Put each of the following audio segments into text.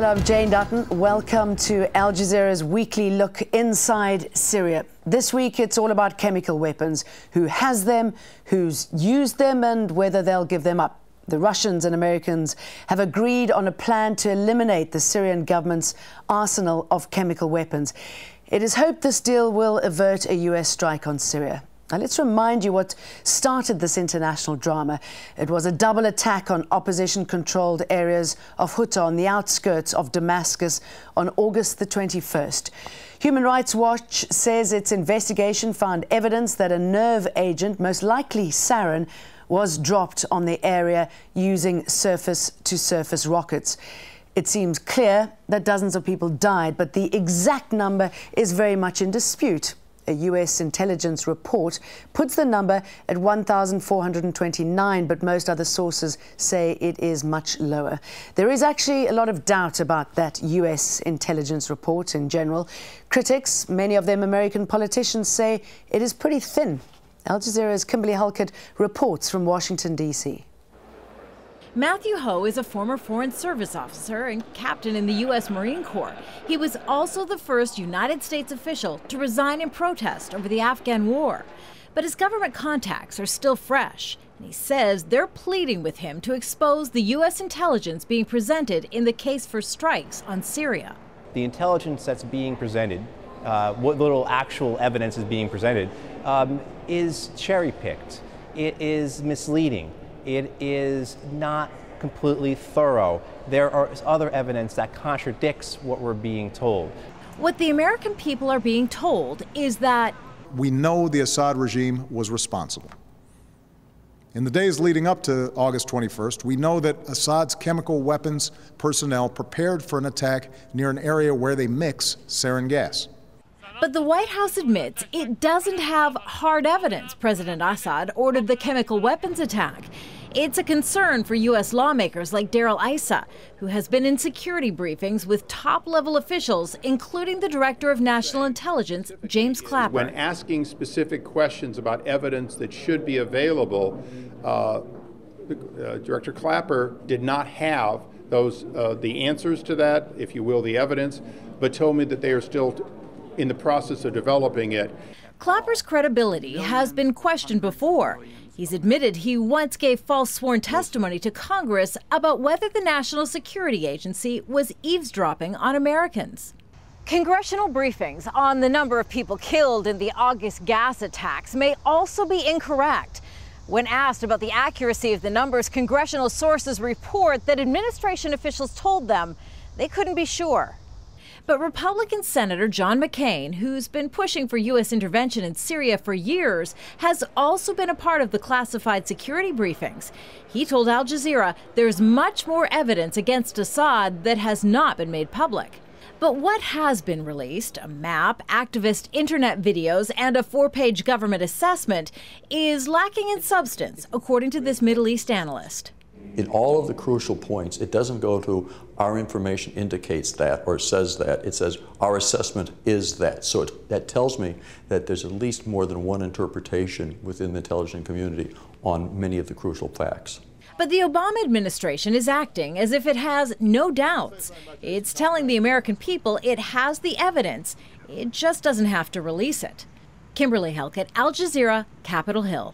Hello, I'm Jane Dutton. Welcome to Al Jazeera's weekly look inside Syria. This week, it's all about chemical weapons, who has them, who's used them, and whether they'll give them up. The Russians and Americans have agreed on a plan to eliminate the Syrian government's arsenal of chemical weapons. It is hoped this deal will avert a US strike on Syria. Now, let's remind you what started this international drama. It was a double attack on opposition-controlled areas of Ghouta on the outskirts of Damascus on August the 21st. Human Rights Watch says its investigation found evidence that a nerve agent, most likely sarin, was dropped on the area using surface-to-surface rockets. It seems clear that dozens of people died, but the exact number is very much in dispute. A US intelligence report puts the number at 1,429, but most other sources say it is much lower. There is actually a lot of doubt about that US intelligence report in general. Critics, many of them American politicians, say it is pretty thin. Al Jazeera's Kimberly Halkett reports from Washington, D.C. Matthew Ho is a former Foreign Service officer and captain in the U.S. Marine Corps. He was also the first United States official to resign in protest over the Afghan war. But his government contacts are still fresh, and he says they're pleading with him to expose the U.S. intelligence being presented in the case for strikes on Syria. The intelligence that's being presented, what little actual evidence is being presented, is cherry-picked. It is misleading. It is not completely thorough. There are other evidence that contradicts what we're being told. What the American people are being told is that we know the Assad regime was responsible. In the days leading up to August 21st, we know that Assad's chemical weapons personnel prepared for an attack near an area where they mix sarin gas. But the White House admits it doesn't have hard evidence President Assad ordered the chemical weapons attack. It's a concern for U.S. lawmakers like Darrell Issa, who has been in security briefings with top-level officials, including the Director of National Intelligence, James Clapper. When asking specific questions about evidence that should be available, Director Clapper did not have the answers to that, if you will, the evidence, but told me that they are still in the process of developing it. Clapper's credibility has been questioned before. He's admitted he once gave false sworn testimony to Congress about whether the National Security Agency was eavesdropping on Americans. Congressional briefings on the number of people killed in the August gas attacks may also be incorrect. When asked about the accuracy of the numbers, congressional sources report that administration officials told them they couldn't be sure. But Republican Senator John McCain, who's been pushing for U.S. intervention in Syria for years, has also been a part of the classified security briefings. He told Al Jazeera there's much more evidence against Assad that has not been made public. But what has been released, a map, activist internet videos, and a 4-page government assessment, is lacking in substance, according to this Middle East analyst. In all of the crucial points, it doesn't go to our information indicates that or says that. It says our assessment is that. So that tells me that there's at least more than one interpretation within the intelligence community on many of the crucial facts. But the Obama administration is acting as if it has no doubts. It's telling the American people it has the evidence. It just doesn't have to release it. Kimberly Halkett, Al Jazeera, Capitol Hill.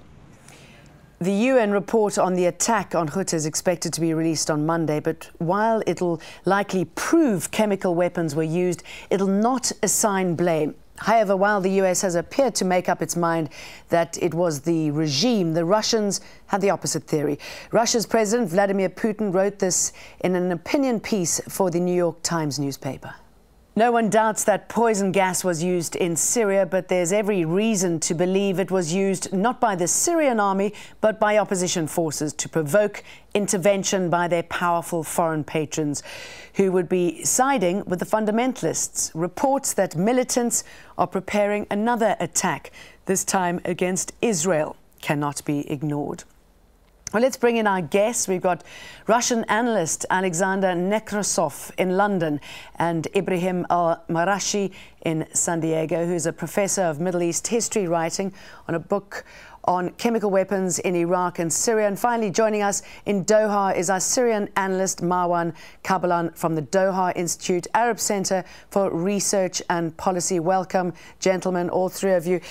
The UN report on the attack on Ghouta is expected to be released on Monday, but while it'll likely prove chemical weapons were used, it'll not assign blame. However, while the US has appeared to make up its mind that it was the regime, the Russians have the opposite theory. Russia's President Vladimir Putin wrote this in an opinion piece for the New York Times newspaper. No one doubts that poison gas was used in Syria, but there's every reason to believe it was used not by the Syrian army, but by opposition forces to provoke intervention by their powerful foreign patrons who would be siding with the fundamentalists. Reports that militants are preparing another attack, this time against Israel, cannot be ignored. Well, let's bring in our guests. We've got Russian analyst Alexander Nekrassov in London and Ibrahim al-Marashi in San Diego, who's a professor of Middle East history writing on a book on chemical weapons in Iraq and Syria. And finally, joining us in Doha is our Syrian analyst Marwan Kabalan from the Doha Institute, Arab Center for Research and Policy. Welcome, gentlemen, all three of you.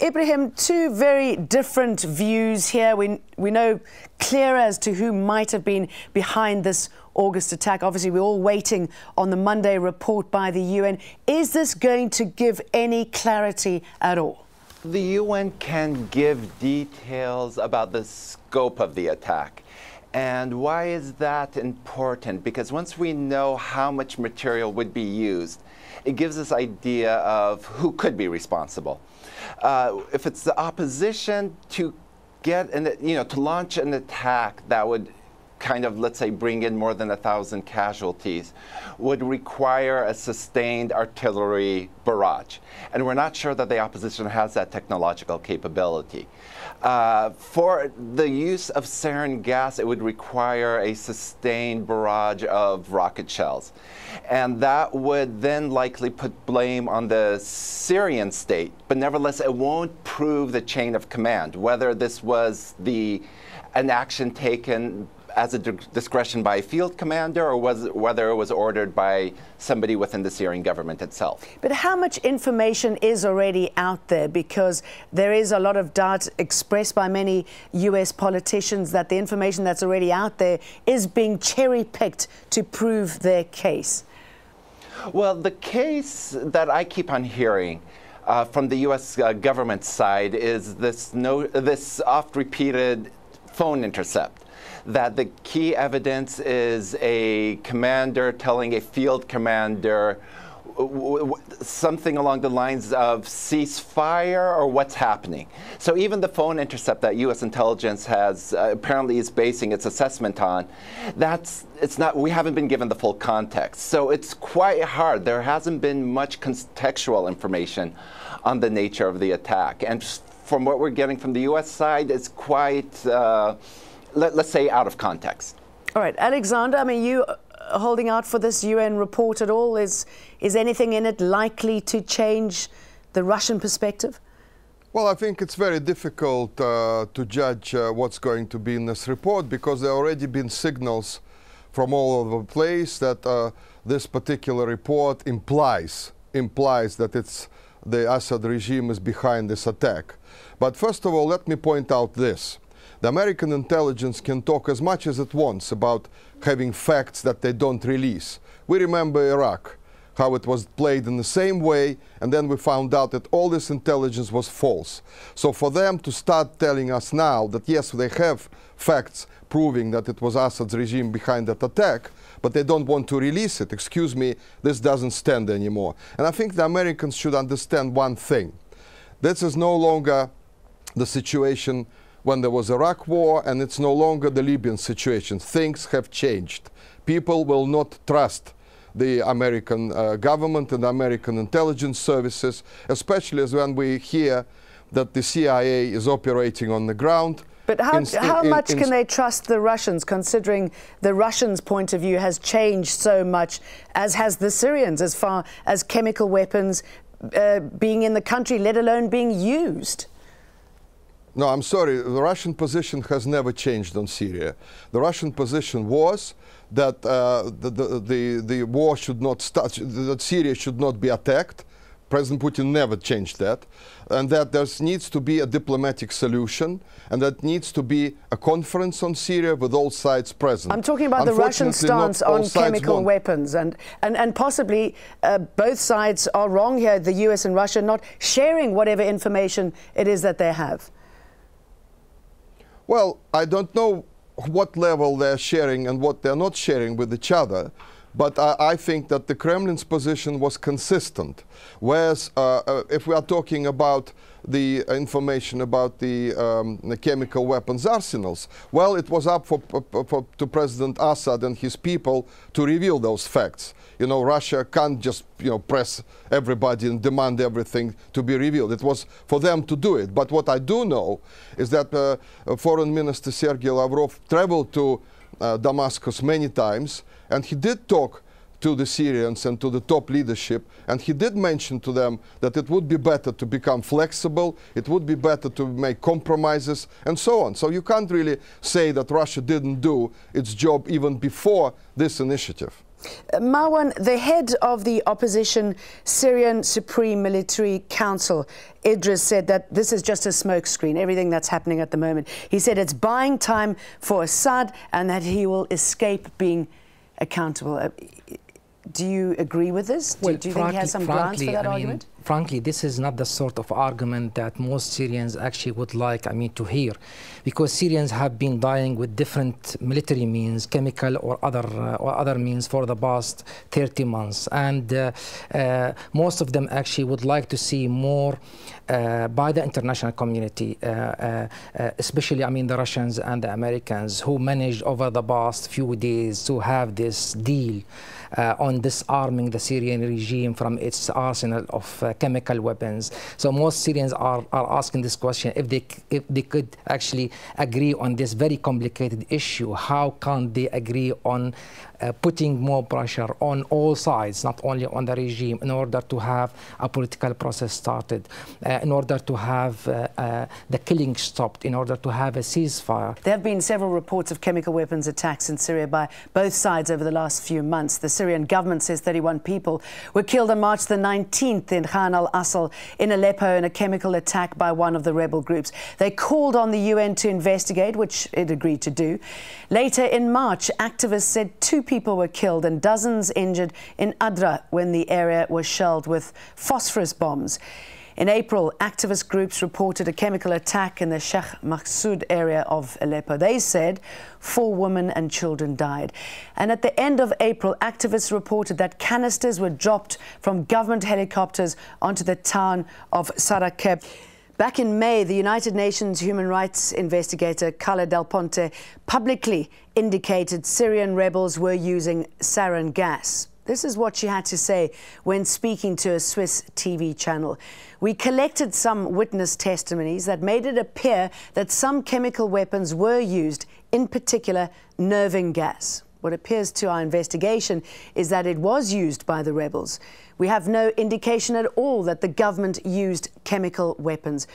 Ibrahim, two very different views here. We know clearer as to who might have been behind this August attack. Obviously, we're all waiting on the Monday report by the UN. Is this going to give any clarity at all? The UN can give details about the scope of the attack. And why is that important? Because once we know how much material would be used, it gives us idea of who could be responsible. If it's the opposition to to launch an attack that would kind of, let's say, bring in more than 1,000 casualties, would require a sustained artillery barrage. And we're not sure that the opposition has that technological capability. For the use of sarin gas, it would require a sustained barrage of rocket shells. And that would then likely put blame on the Syrian state. But nevertheless, it won't prove the chain of command, whether this was an action taken as a discretion by a field commander or whether it was ordered by somebody within the Syrian government itself. But how much information is already out there? Because there is a lot of doubt expressed by many US politicians that the information that's already out there is being cherry-picked to prove their case. Well, the case that I keep on hearing from the US government side is this oft-repeated phone intercept, that the key evidence is a commander telling a field commander something along the lines of ceasefire or what's happening. So even the phone intercept that U.S. intelligence has apparently is basing its assessment on, we haven't been given the full context. So it's quite hard. There hasn't been much contextual information on the nature of the attack. And from what we're getting from the U.S. side, it's quite let's say, out of context. All right, Alexander, I mean, you holding out for this UN report at all? Is anything in it likely to change the Russian perspective? Well, I think it's very difficult to judge what's going to be in this report, because there have already been signals from all over the place that this particular report implies that the Assad regime is behind this attack. But first of all, let me point out this. The American intelligence can talk as much as it wants about having facts that they don't release. We remember Iraq, how it was played in the same way, and then we found out that all this intelligence was false. So for them to start telling us now that yes, they have facts proving that it was Assad's regime behind that attack, but they don't want to release it, excuse me, this doesn't stand anymore. And I think the Americans should understand one thing. This is no longer the situation when there was Iraq war, and it's no longer the Libyan situation. Things have changed. People will not trust the American government and American intelligence services, especially as when we hear that the CIA is operating on the ground. But how much can they trust the Russians, considering the Russians' point of view has changed so much, as has the Syrians, as far as chemical weapons being in the country, let alone being used? No, I'm sorry, the Russian position has never changed on Syria. The Russian position was that the war should not start, that Syria should not be attacked. President Putin never changed that. And that there needs to be a diplomatic solution, and that needs to be a conference on Syria with all sides present. I'm talking about the Russian stance on chemical weapons, and possibly both sides are wrong here, the US and Russia, not sharing whatever information it is that they have. Well, I don't know what level they're sharing and what they're not sharing with each other, but I think that the Kremlin's position was consistent. Whereas if we are talking about the information about the chemical weapons arsenals, well, it was up to President Assad and his people to reveal those facts. You know, Russia can't just, press everybody and demand everything to be revealed. It was for them to do it. But what I do know is that Foreign Minister Sergei Lavrov traveled to Damascus many times, and he did talk to the Syrians and to the top leadership, and he did mention to them that it would be better to become flexible, it would be better to make compromises, and so on. So you can't really say that Russia didn't do its job even before this initiative. Marwan, the head of the opposition Syrian Supreme Military Council, Idris, said that this is just a smokescreen, everything that's happening at the moment. He said it's buying time for Assad and that he will escape being accountable. Do you agree with this? Well, do you think he has some grounds for that argument? Frankly, this is not the sort of argument that most Syrians actually would like, to hear, because Syrians have been dying with different military means, chemical or other means, for the past 30 months, and most of them actually would like to see more by the international community, especially the Russians and the Americans, who managed over the past few days to have this deal on disarming the Syrian regime from its arsenal of chemical weapons. So most Syrians are asking this question: if they could actually agree on this very complicated issue, how can't they agree on putting more pressure on all sides, not only on the regime, in order to have a political process started, in order to have the killing stopped, in order to have a ceasefire. There have been several reports of chemical weapons attacks in Syria by both sides over the last few months. The Syrian government says 31 people were killed on March the 19th in Khan al-Assal in Aleppo in a chemical attack by one of the rebel groups. They called on the UN to investigate, which it agreed to do. Later in March, activists said 2 people were killed and dozens injured in Adra when the area was shelled with phosphorus bombs. In April, activist groups reported a chemical attack in the Sheikh Maqsood area of Aleppo. They said 4 women and children died. And at the end of April, activists reported that canisters were dropped from government helicopters onto the town of Sarakeb. Back in May, the United Nations human rights investigator Khaled Del Ponte publicly indicated Syrian rebels were using sarin gas. This is what she had to say when speaking to a Swiss TV channel. We collected some witness testimonies that made it appear that some chemical weapons were used, in particular nerving gas. What appears to our investigation is that it was used by the rebels. We have no indication at all that the government used chemical weapons.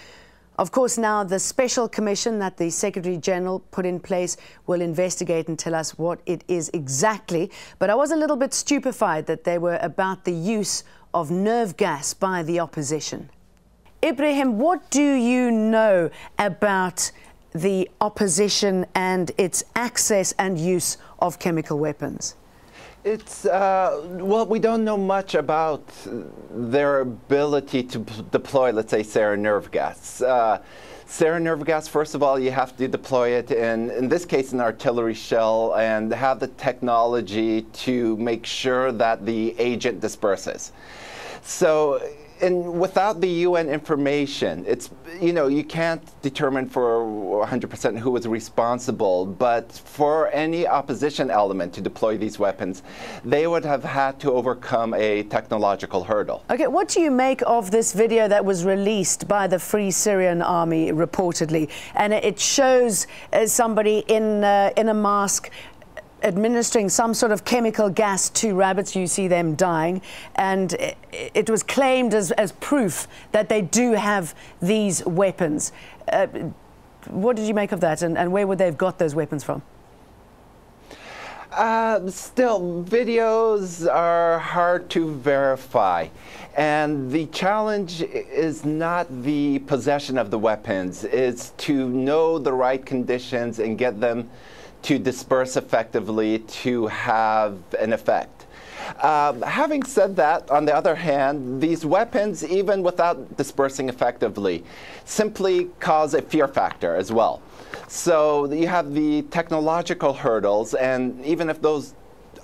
Of course, now the special commission that the Secretary General put in place will investigate and tell us what it is exactly. But I was a little bit stupefied that they were about the use of nerve gas by the opposition. Ibrahim, what do you know about the opposition and its access and use of chemical weapons? It's, well, we don't know much about their ability to deploy, let's say, sarin nerve gas. Sarin nerve gas, first of all, you have to deploy it in this case, an artillery shell, and have the technology to make sure that the agent disperses. So, and without the UN information, it's, you can't determine for 100% who was responsible, but for any opposition element to deploy these weapons, they would have had to overcome a technological hurdle. Okay, what do you make of this video that was released by the Free Syrian Army, reportedly? And it shows somebody in a mask administering some sort of chemical gas to rabbits. You see them dying, and it was claimed as proof that they do have these weapons. What did you make of that, and where would they have got those weapons from? Still, videos are hard to verify, and the challenge is not the possession of the weapons, it's to know the right conditions and get them to disperse effectively to have an effect. Having said that, on the other hand, these weapons, even without dispersing effectively, simply cause a fear factor as well. So you have the technological hurdles, and even if those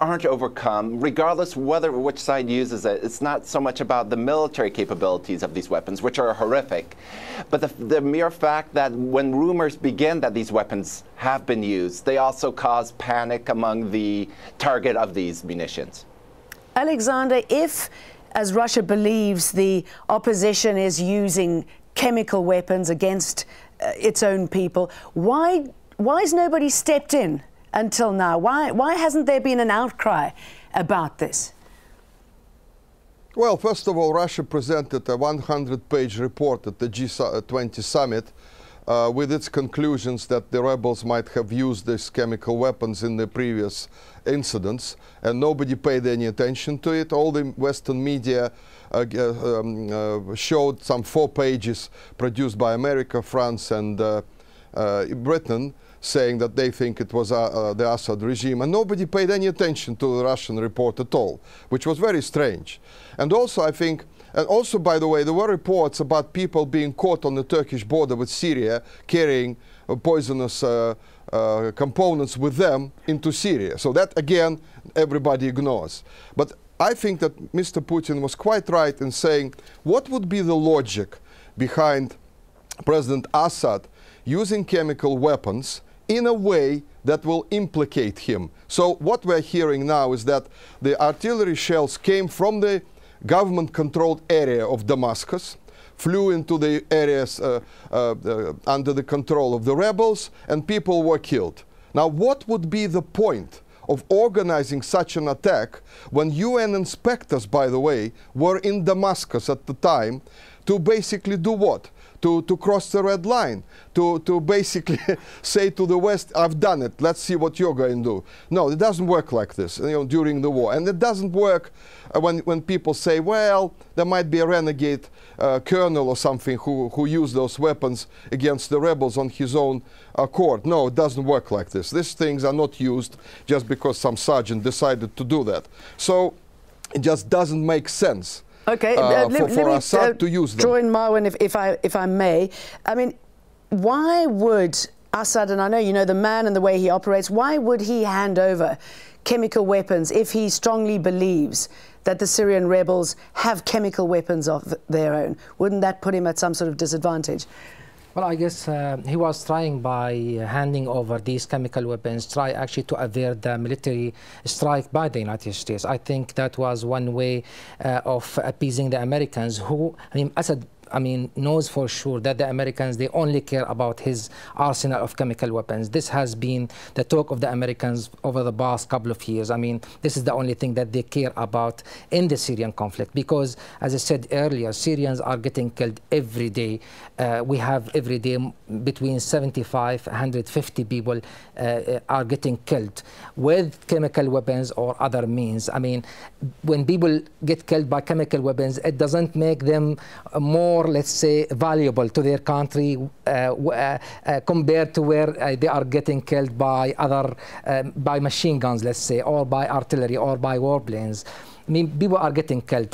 aren't overcome, regardless which side uses it, it's not so much about the military capabilities of these weapons, which are horrific, but the mere fact that when rumors begin that these weapons have been used, they also cause panic among the target of these munitions. Alexander, if, as Russia believes, the opposition is using chemical weapons against its own people, why has nobody stepped in until now? Why hasn't there been an outcry about this? Well, first of all, Russia presented a 100-page report at the G20 summit with its conclusions that the rebels might have used these chemical weapons in the previous incidents, and nobody paid any attention to it. All the Western media showed some 4 pages produced by America, France, and Britain, saying that they think it was the Assad regime, and nobody paid any attention to the Russian report at all, which was very strange. And also, I think, and also, by the way, there were reports about people being caught on the Turkish border with Syria carrying poisonous components with them into Syria. So that, again, everybody ignores. But I think that Mr. Putin was quite right in saying, what would be the logic behind President Assad using chemical weapons in a way that will implicate him? So what we're hearing now is that the artillery shells came from the government-controlled area of Damascus, flew into the areas under the control of the rebels, and people were killed. Now, what would be the point of organizing such an attack when UN inspectors, by the way, were in Damascus at the time to basically do what? To cross the red line, to basically say to the West, I've done it, let's see what you're going to do. No, it doesn't work like this, during the war. And it doesn't work when people say, well, there might be a renegade colonel or something who used those weapons against the rebels on his own accord. No, it doesn't work like this. These things are not used just because some sergeant decided to do that. So it just doesn't make sense. Okay, let me to use them. Join Marwan, if I may. I mean, why would Assad, and I know you know the man and the way he operates, why would he hand over chemical weapons if he strongly believes that the Syrian rebels have chemical weapons of their own? Wouldn't that put him at some sort of disadvantage? Well, I guess he was trying, by handing over these chemical weapons, try actually to avert the military strike by the United States. I think that was one way of appeasing the Americans, who, I mean, Assad, knows for sure that the Americans, they only care about his arsenal of chemical weapons. This has been the talk of the Americans over the past couple of years. I mean, this is the only thing that they care about in the Syrian conflict, because, as I said earlier, Syrians are getting killed every day. We have every day between 75 and 150 people are getting killed with chemical weapons or other means. I mean, when people get killed by chemical weapons, it doesn't make them more, let's say, valuable to their country compared to where they are getting killed by by machine guns, let's say, or by artillery or by warplanes. I mean, people are getting killed,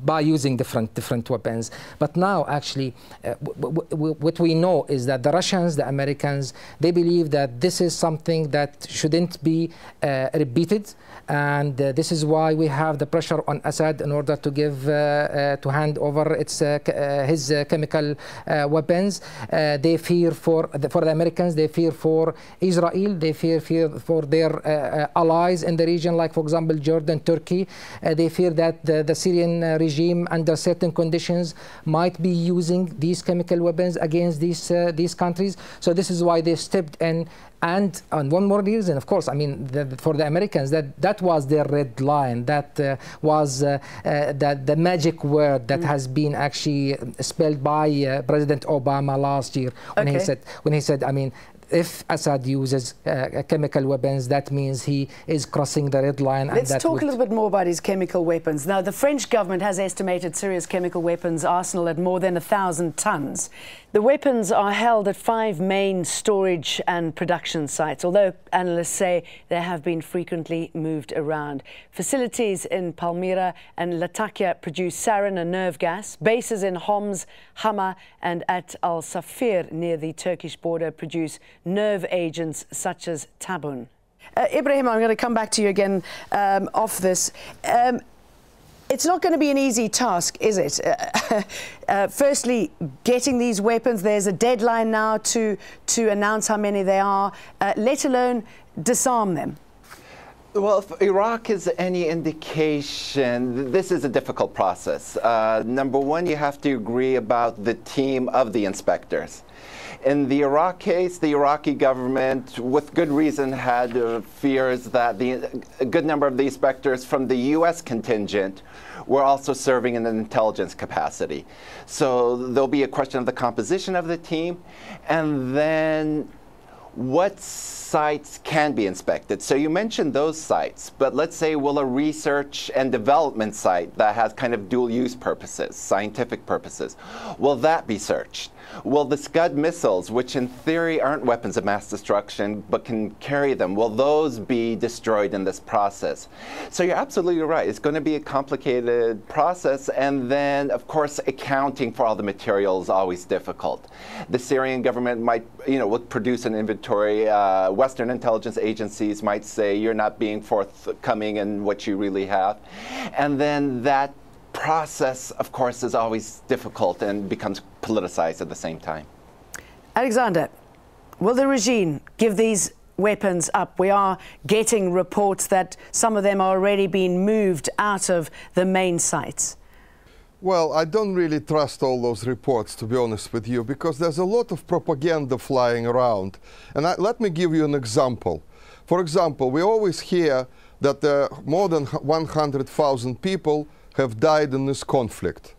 by using different weapons. But now, actually, what we know is that the Russians, the Americans, they believe that this is something that shouldn't be repeated, and this is why we have the pressure on Assad in order to give to hand over his chemical weapons. They fear for the Americans, they fear for Israel, they fear for their allies in the region, like, for example, Jordan, Turkey. They fear that the Syrian regime, under certain conditions, might be using these chemical weapons against these countries. So this is why they stepped in. And one more reason, of course, for the Americans, that was their red line. That was the magic word that has been actually spelled by President Obama last year when he said, if Assad uses chemical weapons, that means he is crossing the red line. Let's talk a little bit more about his chemical weapons. Now, the French government has estimated Syria's chemical weapons arsenal at more than 1,000 tons. The weapons are held at 5 main storage and production sites, although analysts say they have been frequently moved around. Facilities in Palmyra and Latakia produce sarin and nerve gas. Bases in Homs, Hama and at Al-Safir near the Turkish border produce nerve agents such as tabun. Ibrahim, I'm going to come back to you again off this. It's not going to be an easy task, is it? Firstly, getting these weapons, there's a deadline now to announce how many there are, let alone disarm them. Well, if Iraq is any indication, this is a difficult process. Number one, you have to agree about the team of the inspectors. In the Iraq case, the Iraqi government, with good reason, had fears that a good number of the inspectors from the U.S. contingent were also serving in an intelligence capacity. So there'll be a question of the composition of the team, and then what sites can be inspected. So you mentioned those sites, but let's say, will a research and development site that has kind of dual use purposes, scientific purposes, will that be searched? Will the Scud missiles, which in theory aren't weapons of mass destruction but can carry them, will those be destroyed in this process? So you're absolutely right. It's going to be a complicated process, and then, of course, accounting for all the material is always difficult. The Syrian government might, would produce an inventory. Western intelligence agencies might say you're not being forthcoming in what you really have. And then that process, of course, is always difficult and becomes politicized at the same time. Alexander, will the regime give these weapons up? We are getting reports that some of them are already being moved out of the main sites. Well, I don't really trust all those reports, to be honest with you, because there's a lot of propaganda flying around. And let me give you an example. For example, we always hear that more than 100,000 people have died in this conflict.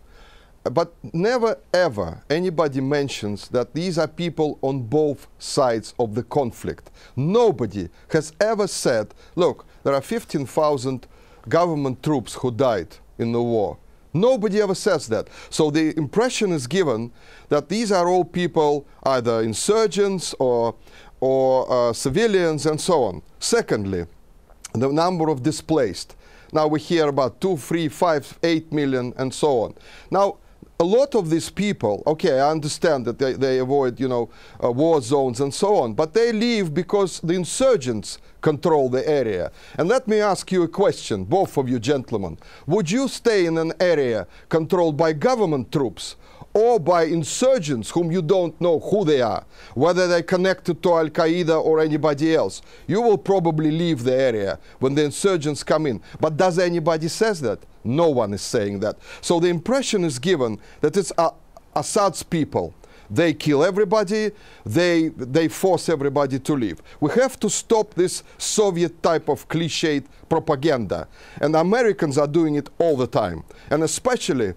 But never ever anybody mentions that these are people on both sides of the conflict. Nobody has ever said, look, there are 15,000 government troops who died in the war. Nobody ever says that. So the impression is given that these are all people, either insurgents or civilians and so on. Secondly, the number of displaced. Now we hear about 2, 3, 5, 8 million and so on. Now, a lot of these people, okay, I understand that they avoid, war zones and so on, but they leave because the insurgents control the area. And let me ask you a question, both of you gentlemen. Would you stay in an area controlled by government troops or by insurgents whom you don't know who they are, whether they're connected to Al-Qaeda or anybody else? You will probably leave the area when the insurgents come in. But does anybody says that? No one is saying that. So the impression is given that it's Assad's people. They kill everybody, they force everybody to leave. We have to stop this Soviet type of cliched propaganda. And Americans are doing it all the time. And especially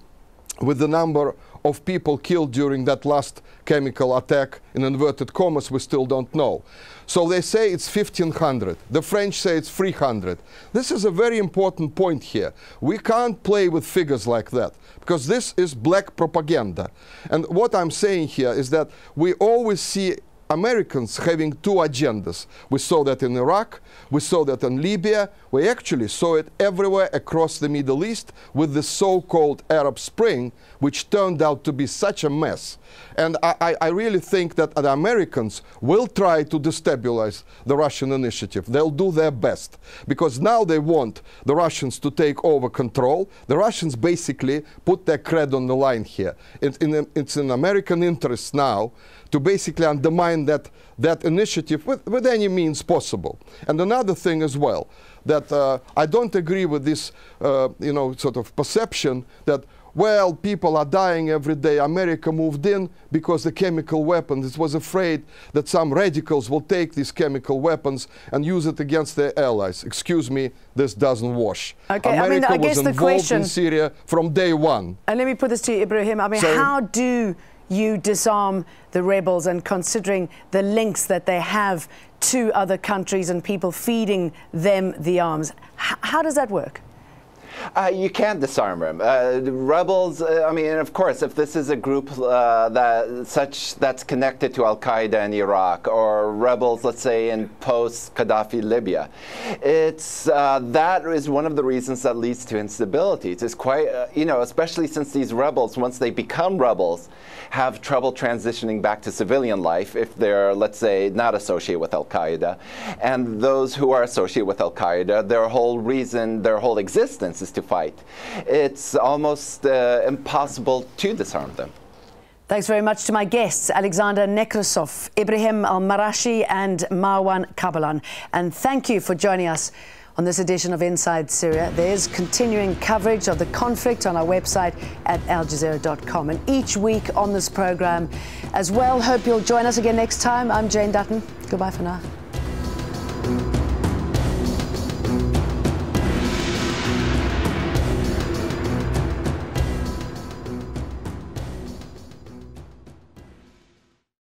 with the number of people killed during that last chemical attack, in inverted commas, we still don't know. So they say it's 1,500. The French say it's 300. This is a very important point here. We can't play with figures like that, because this is black propaganda. And what I'm saying here is that we always see Americans having two agendas. We saw that in Iraq, we saw that in Libya, we actually saw it everywhere across the Middle East with the so-called Arab Spring, which turned out to be such a mess. And I really think that the Americans will try to destabilize the Russian initiative. They'll do their best, because now they want the Russians to take over control. The Russians basically put their cred on the line here. It's in American interest now to basically undermine that initiative with any means possible. And another thing as well, that I don't agree with this sort of perception that, well, people are dying every day. America moved in because the chemical weapons, it was afraid that some radicals will take these chemical weapons and use it against their allies. Excuse me, this doesn't wash. Okay, America I guess was the involved question, in Syria from day one. And let me put this to you, Ibrahim. I mean, how do you disarm the rebels, and considering the links that they have to other countries and people feeding them the arms? How does that work? You can't disarm them. The rebels, I mean, of course, if this is a group that's connected to Al-Qaeda in Iraq, or rebels, let's say, in post-Gaddafi Libya, that is one of the reasons that leads to instability. It's quite, especially since these rebels, once they become rebels, have trouble transitioning back to civilian life if they're, let's say, not associated with Al-Qaeda. And those who are associated with Al-Qaeda, their whole existence is to fight. It's almost impossible to disarm them. Thanks very much to my guests, Alexander Nekrassov, Ibrahim al-Marashi and Marwan Kabalan. And thank you for joining us On this edition of Inside Syria, there's continuing coverage of the conflict on our website at aljazeera.com. And each week on this program as well. Hope you'll join us again next time. I'm Jane Dutton. Goodbye for now.